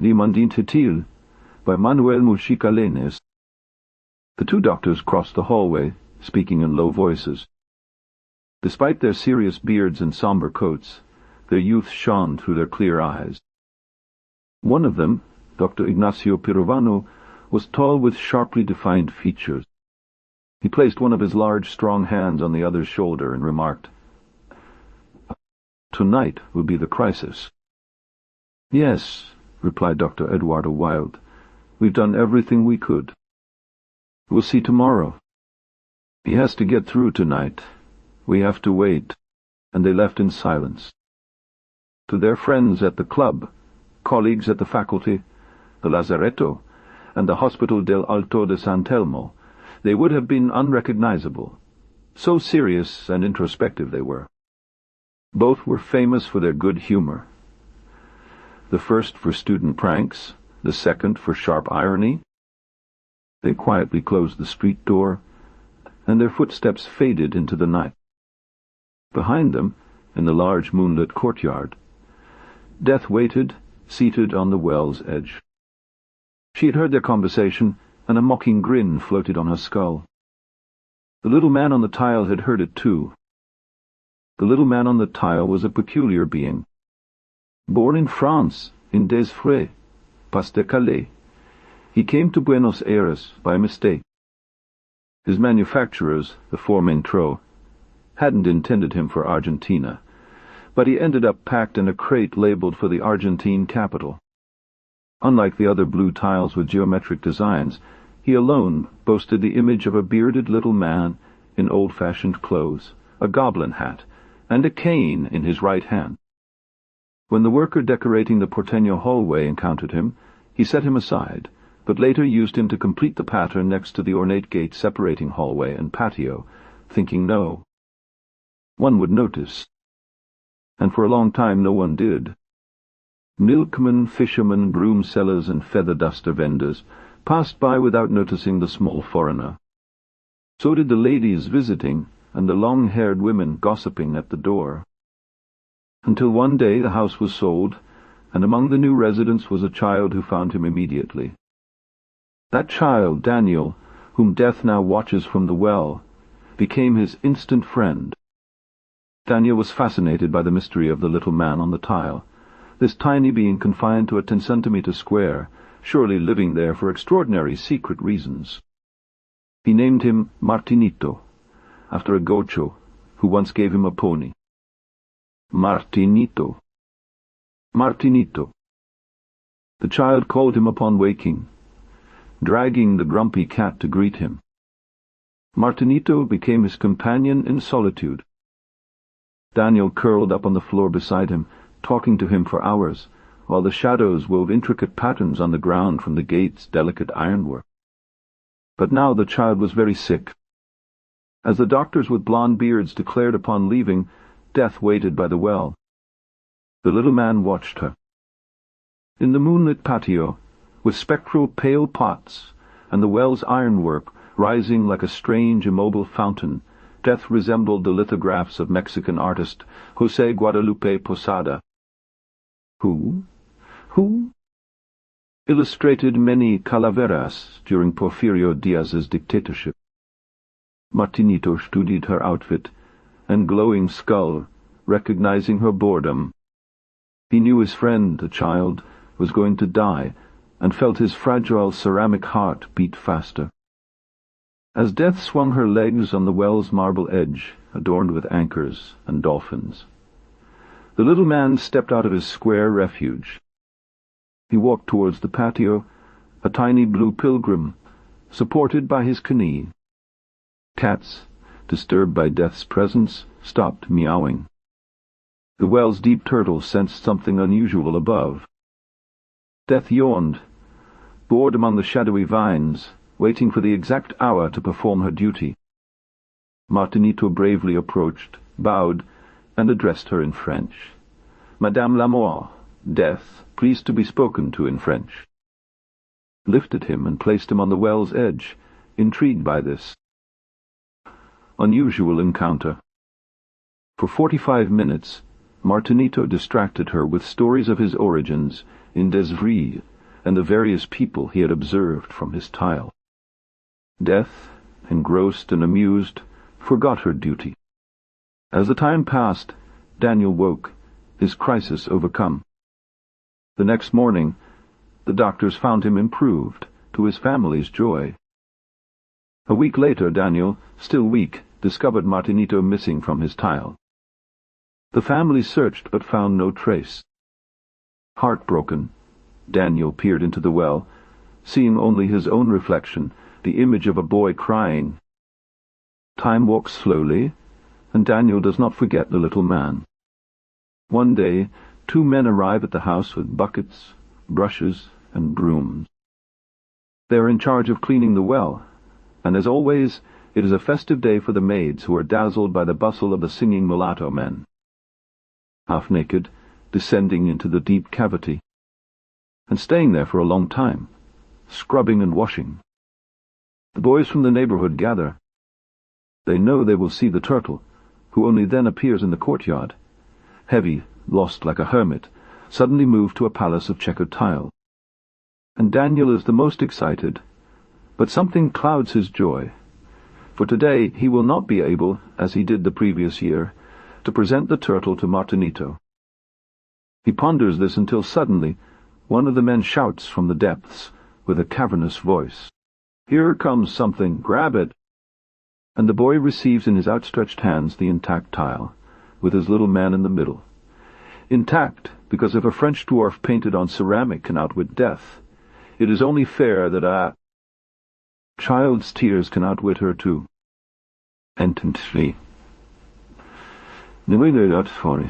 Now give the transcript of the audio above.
Niemand diente by Manuel Mujica Lainez. The two doctors crossed the hallway, speaking in low voices. Despite their serious beards and somber coats, their youth shone through their clear eyes. One of them, Dr. Ignacio Pirovano, was tall with sharply defined features. He placed one of his large, strong hands on the other's shoulder and remarked, "Tonight will be the crisis." "Yes," replied Dr. Eduardo Wilde. "We've done everything we could. We'll see tomorrow. He has to get through tonight. We have to wait." And they left in silence. To their friends at the club, colleagues at the faculty, the Lazaretto, and the Hospital del Alto de San Telmo, they would have been unrecognizable. So serious and introspective they were. Both were famous for their good humor. The first for student pranks, the second for sharp irony. They quietly closed the street door, and their footsteps faded into the night. Behind them, in the large moonlit courtyard, Death waited, seated on the well's edge. She had heard their conversation, and a mocking grin floated on her skull. The little man on the tile had heard it too. The little man on the tile was a peculiar being. Born in France, in Des Frais, Pas-de-Calais, he came to Buenos Aires by mistake. His manufacturers, the Formentro, hadn't intended him for Argentina, but he ended up packed in a crate labeled for the Argentine capital. Unlike the other blue tiles with geometric designs, he alone boasted the image of a bearded little man in old-fashioned clothes, a goblin hat, and a cane in his right hand. When the worker decorating the Porteño hallway encountered him, he set him aside, but later used him to complete the pattern next to the ornate gate separating hallway and patio, thinking no one would notice. And for a long time no one did. Milkmen, fishermen, broom sellers, and feather-duster vendors passed by without noticing the small foreigner. So did the ladies visiting and the long-haired women gossiping at the door. Until one day the house was sold, and among the new residents was a child who found him immediately. That child, Daniel, whom Death now watches from the well, became his instant friend. Daniel was fascinated by the mystery of the little man on the tile, this tiny being confined to a 10-centimeter square, surely living there for extraordinary secret reasons. He named him Martinito, after a gaucho who once gave him a pony. Martinito. Martinito. The child called him upon waking, dragging the grumpy cat to greet him. Martinito became his companion in solitude. Daniel curled up on the floor beside him, talking to him for hours, while the shadows wove intricate patterns on the ground from the gate's delicate ironwork. But now the child was very sick. As the doctors with blond beards declared upon leaving, Death waited by the well. The little man watched her. In the moonlit patio, with spectral pale pots, and the well's ironwork rising like a strange immobile fountain, Death resembled the lithographs of Mexican artist José Guadalupe Posada, who illustrated many calaveras during Porfirio Diaz's dictatorship. Martinito studied her outfit and glowing skull, recognizing her boredom. He knew his friend, the child, was going to die, and felt his fragile ceramic heart beat faster. As Death swung her legs on the well's marble edge, adorned with anchors and dolphins, the little man stepped out of his square refuge. He walked towards the patio, a tiny blue pilgrim, supported by his knee. Cats, disturbed by Death's presence, stopped meowing. The well's deep turtle sensed something unusual above. Death yawned, bored among the shadowy vines, waiting for the exact hour to perform her duty. Martinito bravely approached, bowed, and addressed her in French. "Madame la Mort, Death, pleased to be spoken to in French." Lifted him and placed him on the well's edge, intrigued by this unusual encounter. For 45 minutes, Martinito distracted her with stories of his origins in Des Frais, and the various people he had observed from his tile. Death, engrossed and amused, forgot her duty. As the time passed, Daniel woke, his crisis overcome. The next morning, the doctors found him improved, to his family's joy. A week later, Daniel, still weak, discovered Martinito missing from his tile. The family searched but found no trace. Heartbroken, Daniel peered into the well, seeing only his own reflection, the image of a boy crying. Time walks slowly, and Daniel does not forget the little man. One day, 2 men arrive at the house with buckets, brushes, and brooms. They are in charge of cleaning the well, and as always, it is a festive day for the maids who are dazzled by the bustle of the singing mulatto men. Half-naked, descending into the deep cavity, and staying there for a long time, scrubbing and washing. The boys from the neighborhood gather. They know they will see the turtle, who only then appears in the courtyard, heavy, lost like a hermit, suddenly moved to a palace of checkered tile. And Daniel is the most excited, but something clouds his joy, for today he will not be able, as he did the previous year, to present the turtle to Martinito. He ponders this until suddenly one of the men shouts from the depths with a cavernous voice, "Here comes something, grab it!" And the boy receives in his outstretched hands the intact tile, with his little man in the middle. Intact, because if a French dwarf painted on ceramic can outwit death, it is only fair that a child's tears can outwit her too. Entendely. Nu wil je dat voor